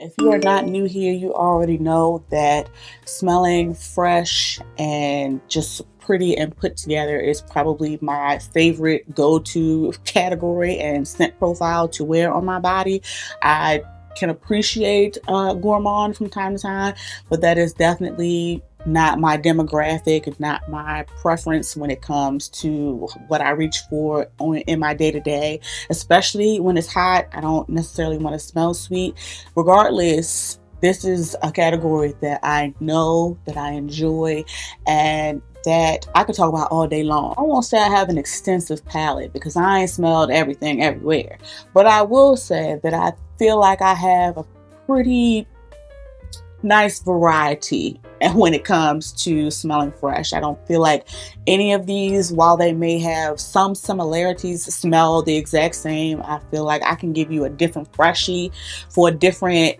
If you are not new here, you already know that smelling fresh and just pretty and put together is probably my favorite go-to category and scent profile to wear on my body. I can appreciate gourmand from time to time, but that is definitely not my demographic and not my preference when it comes to what I reach for in my day-to-day, especially when it's hot. I don't necessarily want to smell sweet. Regardless, this is a category that I know, that I enjoy, and that I could talk about all day long. I won't say I have an extensive palette because I ain't smelled everything everywhere, but I will say that I feel like I have a pretty nice variety. And when it comes to smelling fresh, I don't feel like any of these, while they may have some similarities, smell the exact same. I feel like I can give you a different freshie for a different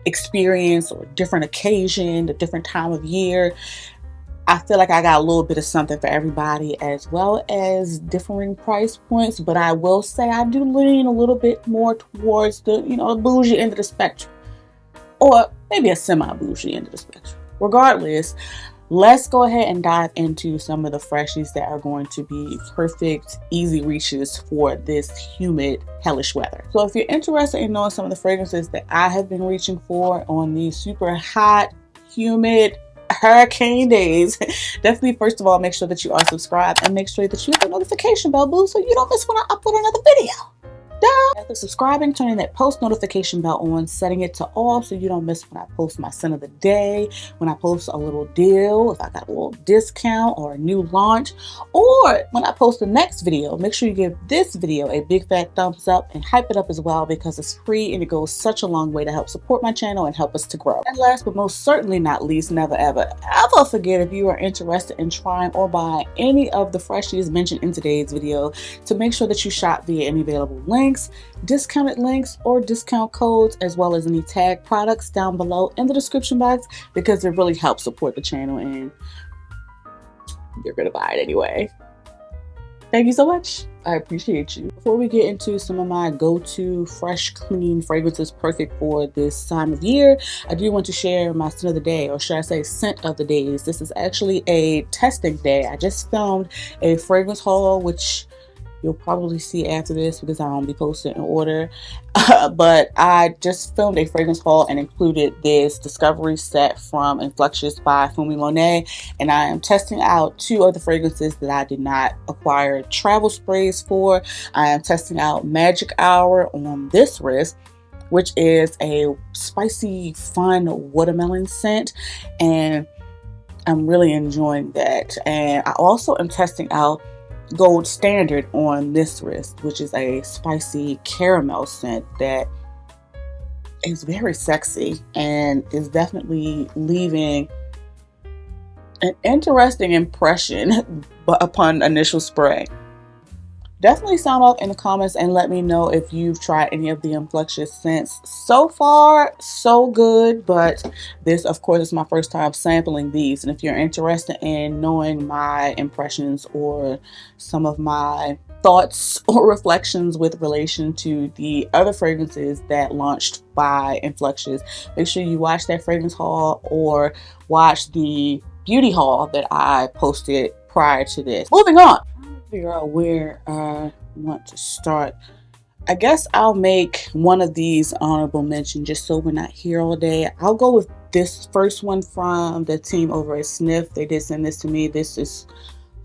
experience or a different occasion, a different time of year. I feel like I got a little bit of something for everybody, as well as differing price points. But I will say I do lean a little bit more towards the, bougie end of the spectrum, or maybe a semi-bougie end of the spectrum. Regardless, let's go ahead and dive into some of the freshies that are going to be perfect, easy reaches for this humid, hellish weather. So if you're interested in knowing some of the fragrances that I have been reaching for on these super hot, humid, hurricane days, definitely first of all, make sure that you are subscribed and make sure that you hit the notification bell, boo, so you don't miss when I upload another video. After subscribing, turning that post notification bell on, setting it to all so you don't miss when I post my scent of the day, when I post a little deal, if I got a little discount or a new launch, or when I post the next video. Make sure you give this video a big fat thumbs up and hype it up as well, because it's free and it goes such a long way to help support my channel and help us to grow. And last but most certainly not least, never ever forget, if you are interested in trying or buying any of the freshies mentioned in today's video, to make sure that you shop via any available links, discounted links, or discount codes, as well as any tag products down below in the description box, because it really helps support the channel and you're gonna buy it anyway. Thank you so much. I appreciate you. Before we get into some of my go-to fresh, clean fragrances perfect for this time of year, I do want to share my scent of the day, or should I say scent of the days. This is actually a testing day. I just filmed a fragrance haul, which you'll probably see after this because I don't be posted in order. But I just filmed a fragrance haul and included this discovery set from Inflectious by Fumi Monet. And I am testing out two of the fragrances that I did not acquire travel sprays for. I am testing out Magic Hour on this wrist, which is a spicy, fun watermelon scent. And I'm really enjoying that. And I also am testing out Gold Standard on this wrist, which is a spicy caramel scent that is very sexy and is definitely leaving an interesting impression upon initial spray. Definitely sound off in the comments and let me know if you've tried any of the Inflectious scents. So far, so good, but this, of course, is my first time sampling these. And if you're interested in knowing my impressions or some of my thoughts or reflections with relation to the other fragrances that launched by Inflectious, make sure you watch that fragrance haul or watch the beauty haul that I posted prior to this. Moving on. Figure out where I want to start. I guess I'll make one of these honorable mention just so we're not here all day. I'll go with this first one from the team over at Snif. They did send this to me. This is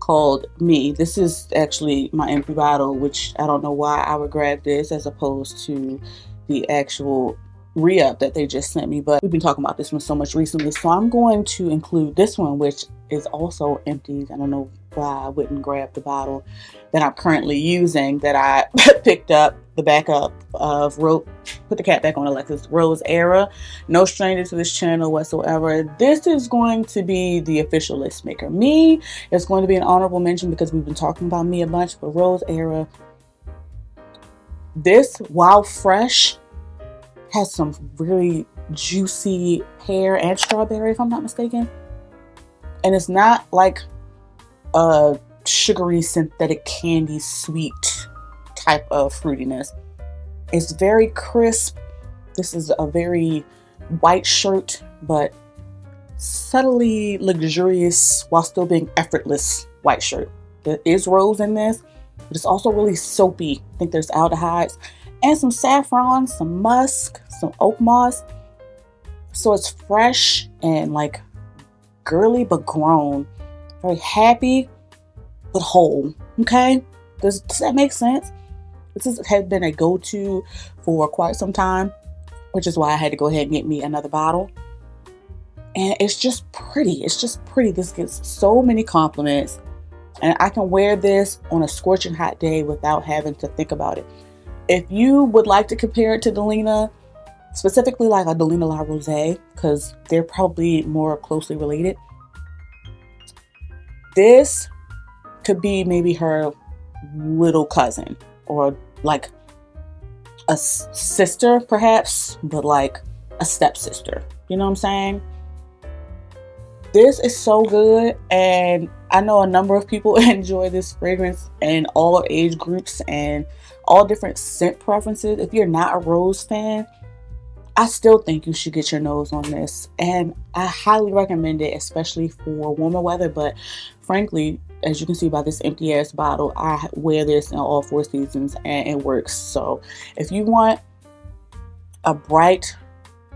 called Me. This is actually my empty bottle, which I don't know why I would grab this as opposed to the actual re-up that they just sent me, but we've been talking about this one so much recently, so I'm going to include this one, which is also empty. I don't know why I wouldn't grab the bottle that I'm currently using, that I picked up the backup of put the cap back on, Alexis, Rose Era. No stranger to this channel whatsoever. This is going to be the official list maker. Me is going to be an honorable mention because we've been talking about Me a bunch, but Rose Era, this, while fresh, has some really juicy pear and strawberry, if I'm not mistaken. And it's not like a sugary synthetic candy sweet type of fruitiness. It's very crisp. This is a very white shirt, but subtly luxurious while still being effortless white shirt. There is rose in this, but it's also really soapy. I think there's aldehydes and some saffron, some musk, some oak moss. So it's fresh and like girly but grown. Very happy but whole. Okay? Does that make sense? Has been a go-to for quite some time, which is why I had to go ahead and get me another bottle. And it's just pretty. It's just pretty. This gets so many compliments. And I can wear this on a scorching hot day without having to think about it. If you would like to compare it to Delina, specifically like a Delina La Rose, because they're probably more closely related, this could be maybe her little cousin, or like a sister perhaps, but like a stepsister. You know what I'm saying? This is so good, and I know a number of people enjoy this fragrance in all age groups and all different scent preferences. If you're not a rose fan, I still think you should get your nose on this, and I highly recommend it, especially for warmer weather. But frankly, as you can see by this empty ass bottle, I wear this in all 4 seasons and it works. So if you want a bright,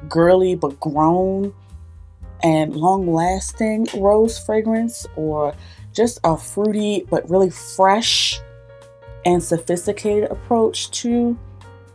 girly but grown and long-lasting rose fragrance, or just a fruity but really fresh and sophisticated approach to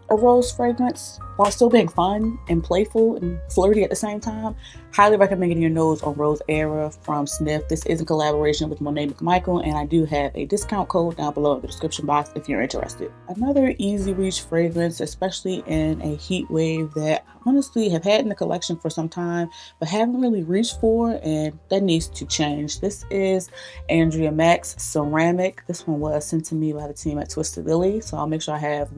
a rose fragrance while still being fun and playful and flirty at the same time, highly recommend getting your nose on Rose Era from Snif. This is in collaboration with Monet McMichael, and I do have a discount code down below in the description box if you're interested. Another easy reach fragrance, especially in a heat wave, that I honestly have had in the collection for some time but haven't really reached for, and that needs to change. This is Andrea Maack's Ceramic. This one was sent to me by the team at Twisted Lily, so I'll make sure I have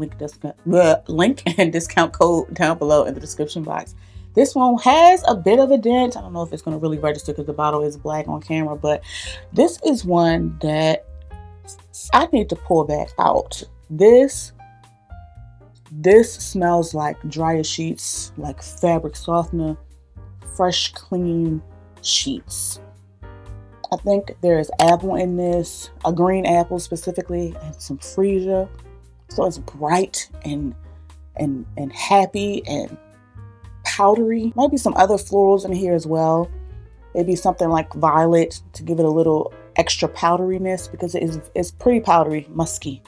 link and discount code down below in the description box. This one has a bit of a dent. I don't know if it's going to really register because the bottle is black on camera, but this is one that I need to pull back out. This smells like dryer sheets, like fabric softener, fresh, clean sheets. I think there is apple in this, a green apple specifically, and some freesia. So it's bright and happy and powdery. Might be some other florals in here as well. Maybe something like violet to give it a little extra powderiness, because it's pretty powdery, musky.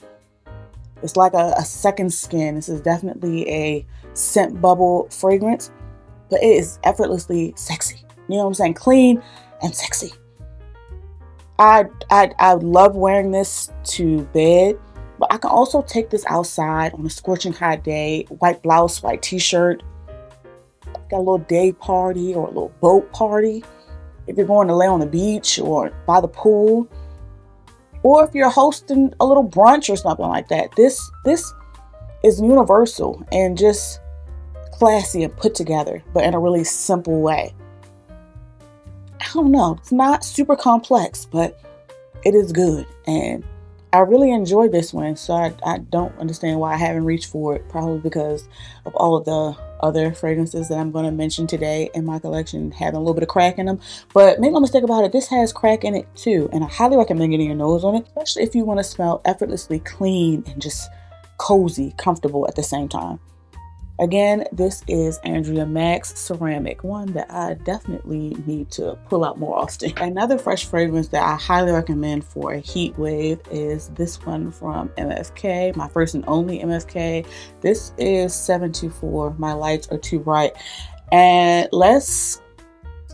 It's like a second skin. This is definitely a scent bubble fragrance, but it is effortlessly sexy. You know what I'm saying? Clean and sexy. I love wearing this to bed, but I can also take this outside on a scorching hot day. White blouse, white t-shirt. Got a little day party or a little boat party. If you're going to lay on the beach or by the pool, or if you're hosting a little brunch or something like that. This is universal and just classy and put together, but in a really simple way. I don't know. It's not super complex, but it is good. And I really enjoyed this one, so I don't understand why I haven't reached for it. Probably because of all of the other fragrances that I'm going to mention today in my collection having a little bit of crack in them. But make no mistake about it, this has crack in it too, and I highly recommend getting your nose on it, especially if you want to smell effortlessly clean and just cozy, comfortable at the same time. Again, this is Andrea Maack's Ceramic, one that I definitely need to pull out more often. Another fresh fragrance that I highly recommend for a heat wave is this one from MFK, my first and only MFK. This is 724, My Lights Are Too Bright. And let's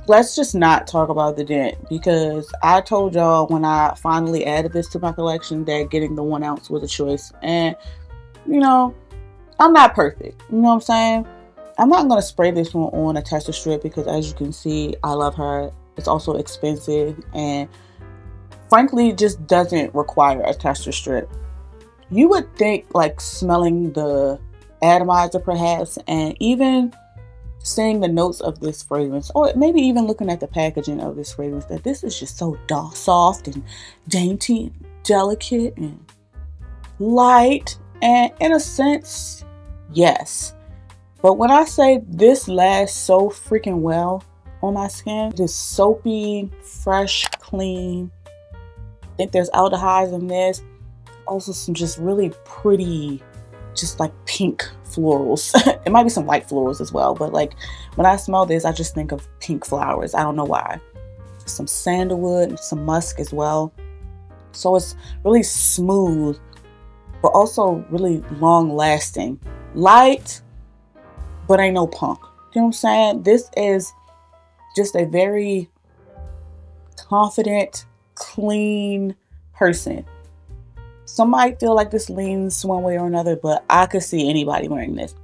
just not talk about the dent, because I told y'all when I finally added this to my collection that getting the 1 ounce was a choice. And, you know, I'm not perfect. You know what I'm saying? I'm not going to spray this one on a tester strip because, as you can see, I love her. It's also expensive and frankly just doesn't require a tester strip. You would think, like, smelling the atomizer perhaps, and even seeing the notes of this fragrance, or maybe even looking at the packaging of this fragrance, that this is just so soft and dainty and delicate and light. And in a sense, yes, But when I say this lasts so freaking well on my skin, it is soapy, fresh, clean. I think there's aldehydes in this. Also some just really pretty, just like pink florals. It might be some white florals as well, but like when I smell this, I just think of pink flowers. I don't know why. Some sandalwood, some musk as well. So it's really smooth, but also really long lasting. Light, but ain't no punk. You know what I'm saying? This is just a very confident, clean person. Some might feel like this leans one way or another, but I could see anybody wearing this.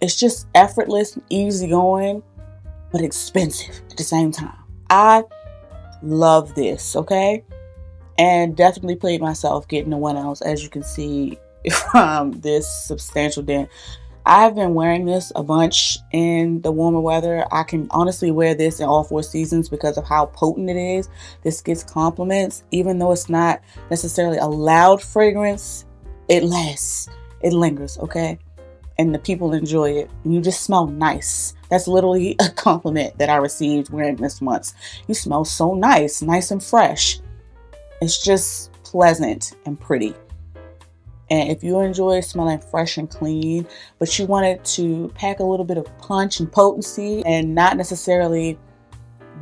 It's just effortless, easygoing, but expensive at the same time. I love this, okay? And definitely played myself getting the 1 ounce, as you can see from this substantial dent. I've been wearing this a bunch in the warmer weather. I can honestly wear this in all 4 seasons because of how potent it is. This gets compliments. Even though it's not necessarily a loud fragrance, it lasts. It lingers, okay? And the people enjoy it. And you just smell nice. That's literally a compliment that I received wearing this once. You smell so nice, nice and fresh. It's just pleasant and pretty. And if you enjoy smelling fresh and clean, but you wanted to pack a little bit of punch and potency and not necessarily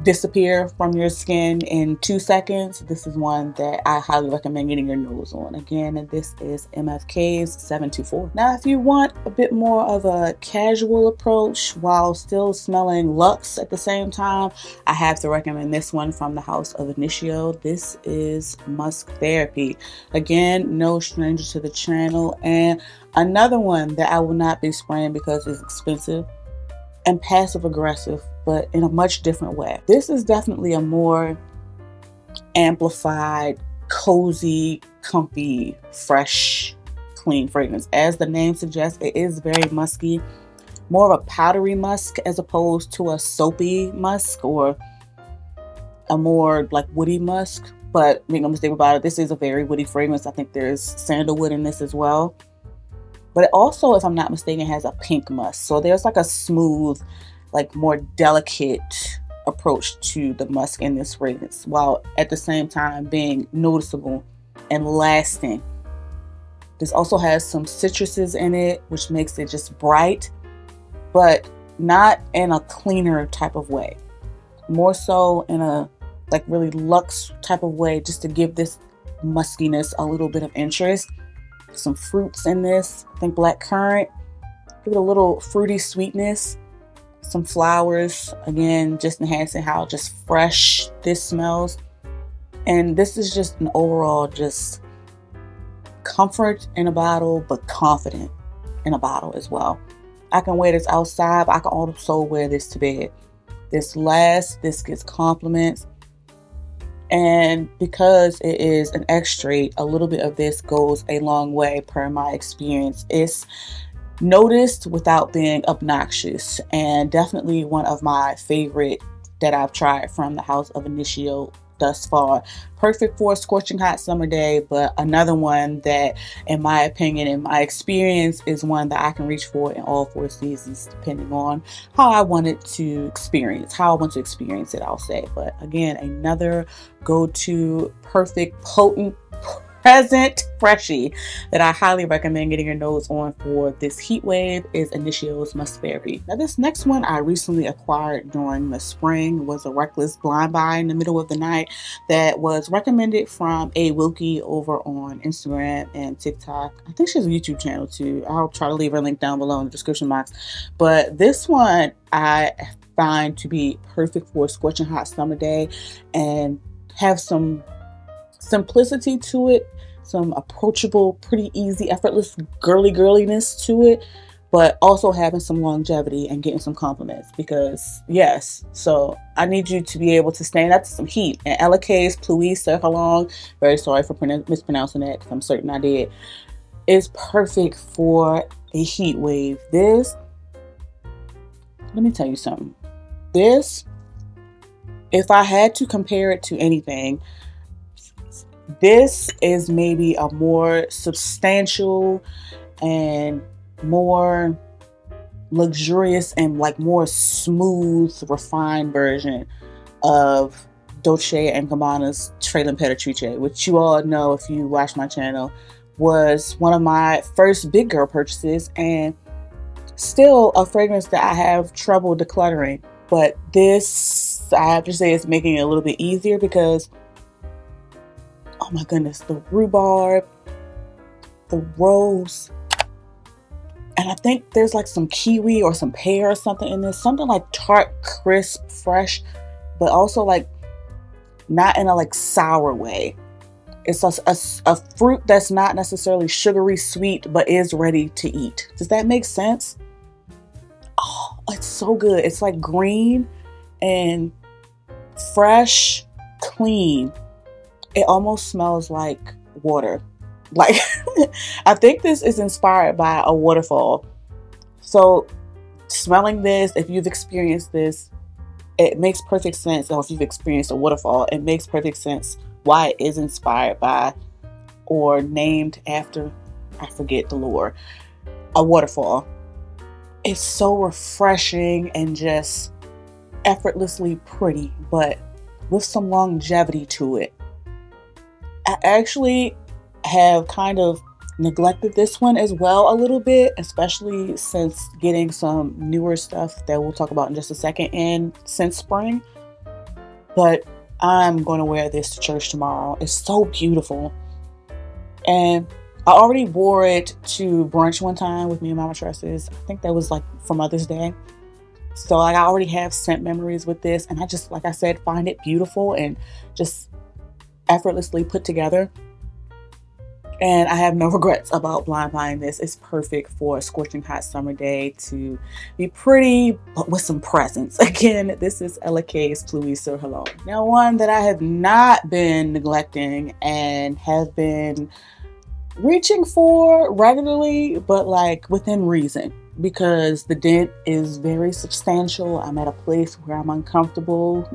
disappear from your skin in 2 seconds, this is one that I highly recommend getting your nose on. Again, this is MFK's 724. Now, if you want a bit more of a casual approach while still smelling luxe at the same time, I have to recommend this one from the house of Initio. This is Musk Therapy. Again, no stranger to the channel, and another one that I will not be spraying because it's expensive and passive aggressive, but in a much different way. This is definitely a more amplified, cozy, comfy, fresh, clean fragrance. As the name suggests, it is very musky, more of a powdery musk as opposed to a soapy musk or a more like woody musk. But make no mistake about it, this is a very woody fragrance. I think there's sandalwood in this as well. But it also, if I'm not mistaken, has a pink musk. So there's like a smooth, like more delicate approach to the musk in this fragrance, while at the same time being noticeable and lasting. This also has some citruses in it, which makes it just bright, but not in a cleaner type of way. More so in a like really luxe type of way, just to give this muskiness a little bit of interest. Some fruits in this, I think black currant, give it a little fruity sweetness, some flowers, again, just enhancing how just fresh this smells. And this is just an overall just comfort in a bottle, but confident in a bottle as well. I can wear this outside, but I can also wear this to bed. This lasts, this gets compliments. And because it is an extrait, a little bit of this goes a long way per my experience. It's noticed without being obnoxious, and definitely one of my favorite that I've tried from the house of Initio thus far. Perfect for a scorching hot summer day, but another one that, in my opinion, in my experience, is one that I can reach for in all 4 seasons, depending on how I want to experience it, I'll say. But again, another go-to perfect, potent, present freshie that I highly recommend getting your nose on for this heat wave is Initio's Musk Therapy. Now, this next one I recently acquired during the spring. Was a reckless blind buy in the middle of the night that was recommended from a Wilkie over on Instagram and TikTok. I think she has a YouTube channel too. I'll try to leave her link down below in the description box. But this one I find to be perfect for a scorching hot summer day and have some simplicity to it, some approachable, pretty easy, effortless girliness to it, but also having some longevity and getting some compliments. Because yes, so I need you to be able to stand up to some heat. And LK's Pluie Sir Halong, very sorry for mispronouncing that because I'm certain I did, is perfect for a heat wave. This, let me tell you something. This, if I had to compare it to anything, this is maybe a more substantial and more luxurious and like more smooth, refined version of Dolce and Gabbana's Tre l'Imperatrice, which you all know if you watch my channel, was one of my first big girl purchases and still a fragrance that I have trouble decluttering. But this, I have to say, is making it a little bit easier because, oh my goodness, the rhubarb, the rose, and I think there's like some kiwi or some pear or something in this. Something like tart, crisp, fresh, but also like not in a like sour way. It's a fruit that's not necessarily sugary sweet, but is ready to eat. Does that make sense? Oh, it's so good. It's like green and fresh, clean. It almost smells like water. Like, I think this is inspired by a waterfall. So smelling this, if you've experienced this, it makes perfect sense. Or if you've experienced a waterfall, it makes perfect sense why it is inspired by or named after, I forget the lore, a waterfall. It's so refreshing and just effortlessly pretty, but with some longevity to it. I actually have kind of neglected this one as well a little bit, especially since getting some newer stuff that we'll talk about in just a second in since spring. But I'm going to wear this to church tomorrow. It's so beautiful. And I already wore it to brunch one time with me and Mama Tresses. I think that was like for Mother's Day. So like I already have scent memories with this, and I just, like I said, find it beautiful and just effortlessly put together. And I have no regrets about blind buying this. It's perfect for a scorching hot summer day to be pretty, but with some presence. Again, this is Ella K's Pluie Sur Hello. Now, one that I have not been neglecting and have been reaching for regularly, but like within reason, because the dent is very substantial. I'm at a place where I'm uncomfortable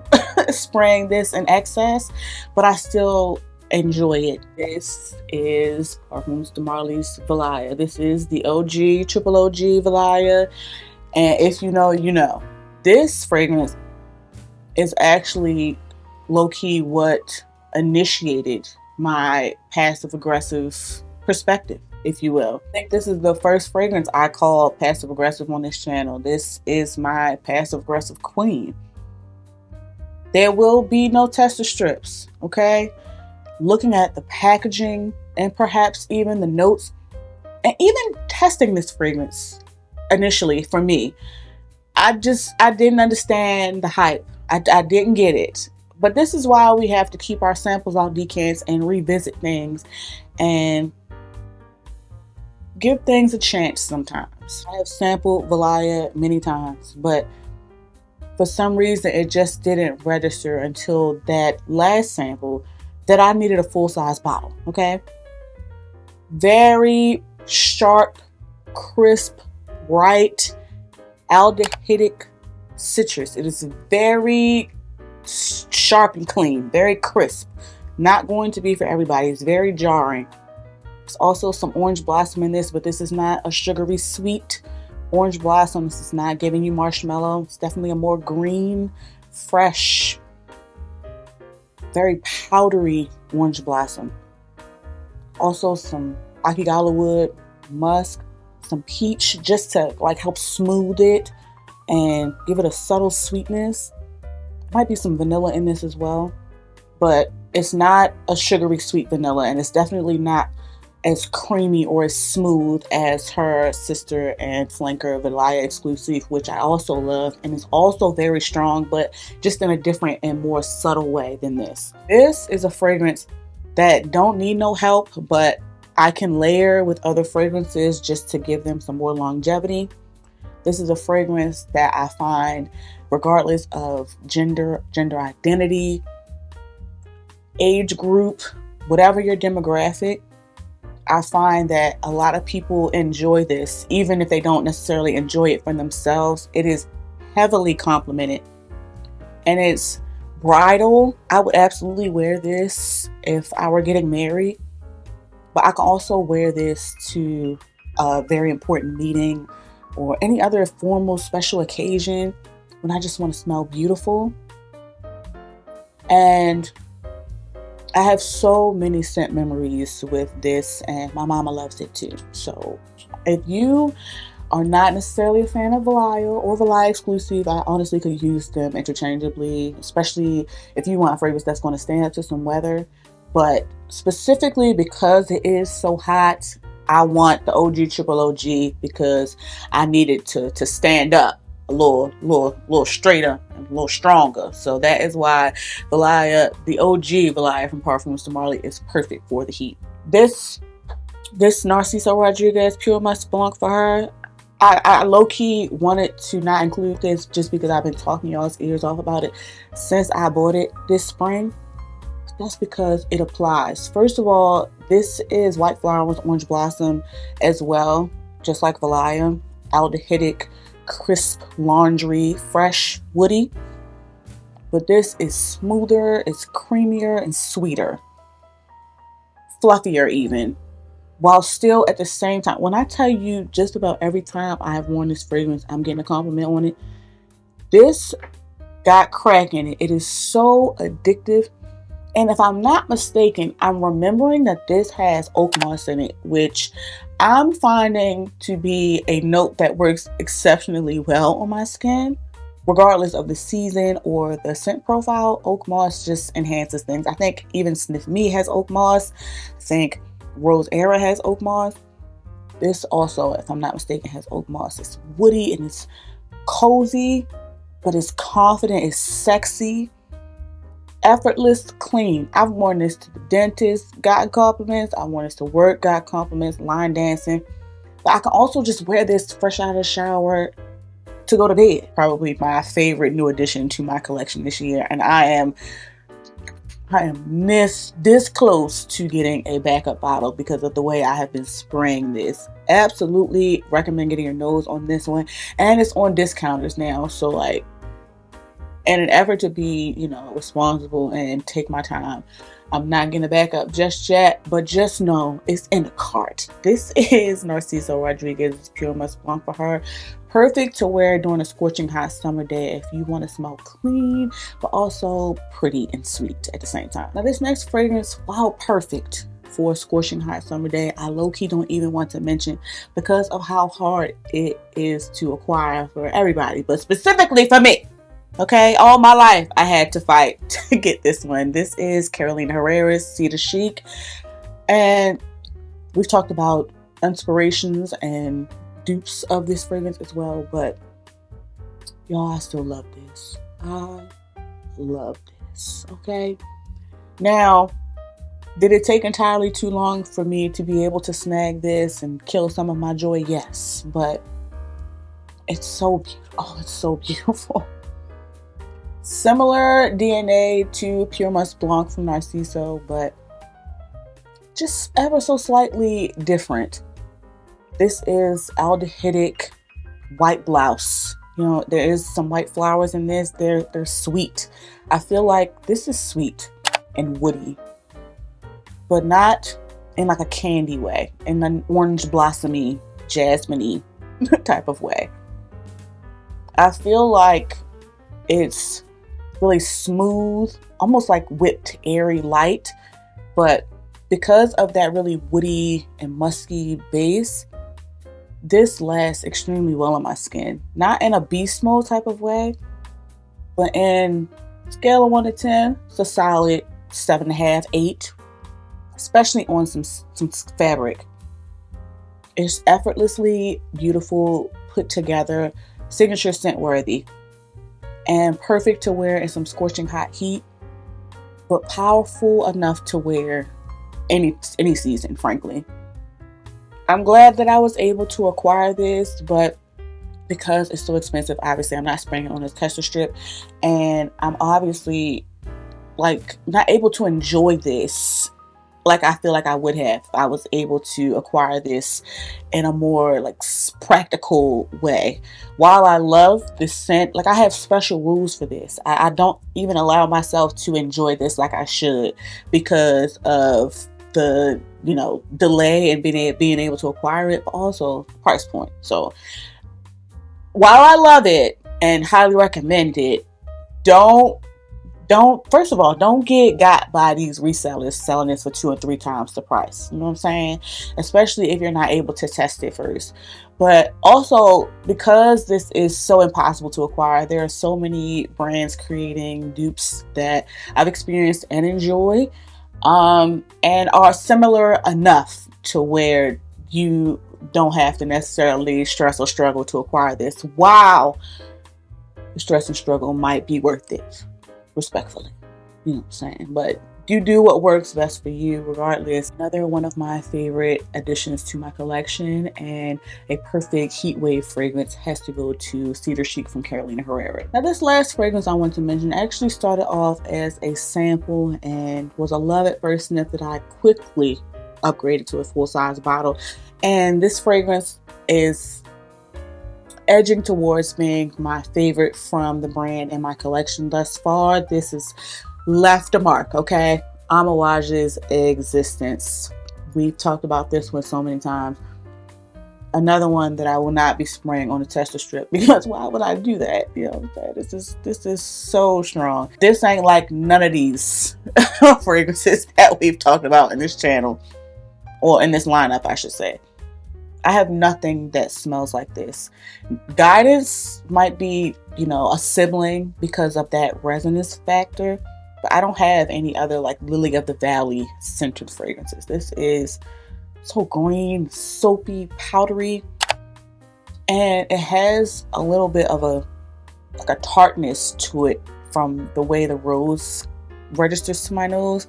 spraying this in excess, but I still enjoy it. This is Parfums de Marly's Valaya. This is the OG, triple OG Valaya. And if you know, you know. This fragrance is actually low-key what initiated my passive-aggressive perspective, if you will. I think this is the first fragrance I call passive-aggressive on this channel. This is my passive-aggressive queen. There will be no tester strips, okay? Looking at the packaging and perhaps even the notes, and even testing this fragrance initially for me, I didn't understand the hype. I didn't get it. But this is why we have to keep our samples on decants and revisit things and give things a chance sometimes. I have sampled Valaya many times, but for some reason it just didn't register until that last sample that I needed a full-size bottle, okay? Very sharp, crisp, bright, aldehydic citrus. It is very sharp and clean, very crisp. Not going to be for everybody. It's very jarring. There's also some orange blossom in this, but this is not a sugary sweet orange blossom. This is not giving you marshmallow. It's definitely a more green, fresh, very powdery orange blossom. Also some akigala wood, musk, some peach, just to like help smooth it and give it a subtle sweetness. Might be some vanilla in this as well, but it's not a sugary sweet vanilla, and it's definitely not as creamy or as smooth as her sister and flanker Valaya exclusive, which I also love, and is also very strong, but just in a different and more subtle way than this. This is a fragrance that don't need no help, but I can layer with other fragrances just to give them some more longevity. This is a fragrance that I find, regardless of gender identity, age group, whatever your demographic, I find that a lot of people enjoy this, even if they don't necessarily enjoy it for themselves. It is heavily complimented, and it's bridal. I would absolutely wear this if I were getting married, but I can also wear this to a very important meeting, or any other formal special occasion when I just want to smell beautiful. And I have so many scent memories with this, and my mama loves it too. So if you are not necessarily a fan of Valaya or Valaya exclusive, I honestly could use them interchangeably, especially if you want a fragrance that's going to stand up to some weather. But specifically because it is so hot, I want the OG Triple OG because I need it to stand up a little straighter and a little stronger. So that is why Valaya, the OG Valaya from Parfums de Marly, is perfect for the heat. This Narciso Rodriguez Pure Musc Blanc for her, I low-key wanted to not include this just because I've been talking y'all's ears off about it since I bought it this spring. That's because it applies. First of all, this is white flowers, orange blossom as well, just like Valaya. Aldehydic, crisp laundry, fresh, woody. But this is smoother, it's creamier, and sweeter. Fluffier even. While still at the same time, when I tell you just about every time I have worn this fragrance, I'm getting a compliment on it. This got crack in it. It is so addictive. And if I'm not mistaken, I'm remembering that this has oak moss in it, which I'm finding to be a note that works exceptionally well on my skin. Regardless of the season or the scent profile, oak moss just enhances things. I think even Snif Me has oak moss. I think Rose Era has oak moss. This also, if I'm not mistaken, has oak moss. It's woody and it's cozy, but it's confident, it's sexy, effortless, clean. I've worn this to the dentist, got compliments. I worn this to work, got compliments, line dancing. But I can also just wear this fresh out of the shower to go to bed. Probably my favorite new addition to my collection this year. And I am this close to getting a backup bottle because of the way I have been spraying this. Absolutely recommend getting your nose on this one. And it's on discounters now. So like, in an effort to be, responsible and take my time, I'm not getting a backup just yet, but just know it's in the cart. This is Narciso Rodriguez's Pure Musc Blanc for her. Perfect to wear during a scorching hot summer day if you want to smell clean, but also pretty and sweet at the same time. Now this next fragrance, while perfect for a scorching hot summer day, I low-key don't even want to mention because of how hard it is to acquire for everybody, but specifically for me. Okay, all my life I had to fight to get this one. This is Carolina Herrera's Cedar Chic. And we've talked about inspirations and dupes of this fragrance as well. But y'all, I still love this. I love this. Okay. Now, did it take entirely too long for me to be able to snag this and kill some of my joy? Yes. But it's so beautiful. Oh, it's so beautiful. Similar DNA to Pure Musc Blanc from Narciso, but just ever so slightly different. This is aldehydic white blouse. There is some white flowers in this. They're sweet. I feel like this is sweet and woody, but not in like a candy way, in an orange blossomy, jasmine-y type of way. I feel like it's really smooth, almost like whipped, airy light, but because of that really woody and musky base, this lasts extremely well on my skin. Not in a beast mode type of way, but in scale of 1 to 10, it's a solid 7.5, 8, especially on some fabric. It's effortlessly beautiful, put together, signature scent worthy, and perfect to wear in some scorching hot heat, but powerful enough to wear any season, frankly. I'm glad that I was able to acquire this, but because it's so expensive, obviously I'm not spraying it on a tester strip, and I'm obviously not able to enjoy this like I feel like I would have if I was able to acquire this in a more practical way. While I love the scent, I have special rules for this. I don't even allow myself to enjoy this like I should because of the delay and being able to acquire it, but also price point. So while I love it and highly recommend it, don't first of all, don't get got by these resellers selling this for 2 or 3 times the price. You know what I'm saying? Especially if you're not able to test it first. But also, because this is so impossible to acquire, there are so many brands creating dupes that I've experienced and enjoy, and are similar enough to where you don't have to necessarily stress or struggle to acquire this. Wow, the stress and struggle might be worth it, respectfully. You know what I'm saying? But you do what works best for you regardless. Another one of my favorite additions to my collection and a perfect heat wave fragrance has to go to Cedar Chic from Carolina Herrera. Now this last fragrance I want to mention actually started off as a sample and was a love at first sniff that I quickly upgraded to a full-size bottle. And this fragrance is edging towards being my favorite from the brand in my collection thus far. This has left a mark, okay? Amouage's Existence. We've talked about this one so many times. Another one that I will not be spraying on the tester strip, because why would I do that? You know, this is so strong. This ain't like none of these fragrances that we've talked about in this channel, or in this lineup, I should say. I have nothing that smells like this. Guidance might be, you know, a sibling because of that resonance factor, but I don't have any other like Lily of the Valley scented fragrances. This is so green, soapy, powdery, and it has a little bit of a tartness to it from the way the rose registers to my nose.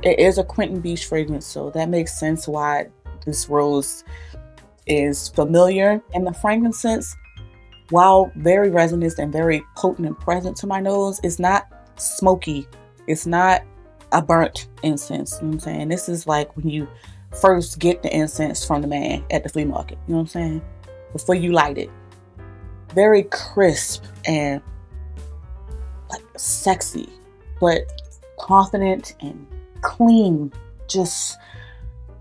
It is a Quentin Beach fragrance, so that makes sense why this rose is familiar. And the frankincense, while very resonant and very potent and present to my nose, is not smoky. It's not a burnt incense. You know what I'm saying? This is like when you first get the incense from the man at the flea market. You know what I'm saying? Before you light it. Very crisp and like sexy, but confident and clean. Just,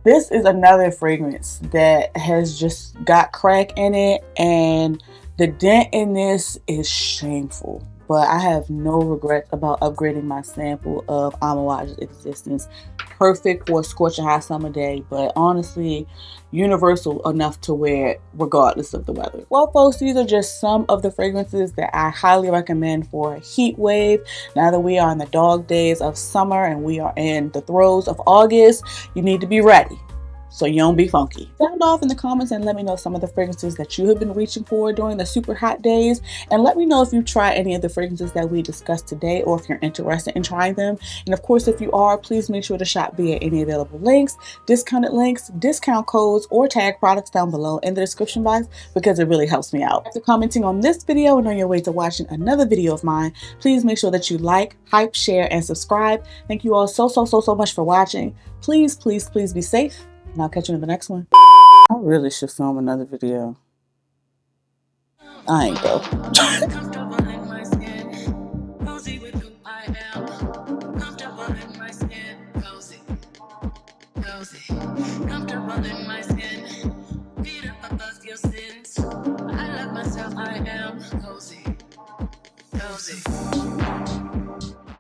this is another fragrance that has just got crack in it, and the dent in this is shameful. But I have no regrets about upgrading my sample of Amouage's Existence. Perfect for a scorching hot summer day, but honestly, universal enough to wear it regardless of the weather. Well, folks, these are just some of the fragrances that I highly recommend for a heat wave. Now that we are in the dog days of summer and we are in the throes of August, you need to be ready so you don't be funky. Sound off in the comments and let me know some of the fragrances that you have been reaching for during the super hot days, and let me know if you try any of the fragrances that we discussed today, or if you're interested in trying them. And of course, if you are, please make sure to shop via any available links, discounted links, discount codes, or tag products down below in the description box, because it really helps me out. After commenting on this video and on your way to watching another video of mine, please make sure that you like, hype, share, and subscribe. Thank you all so much for watching. Please be safe, and I'll catch you in the next one. I really should film another video. I ain't though. Comfortable in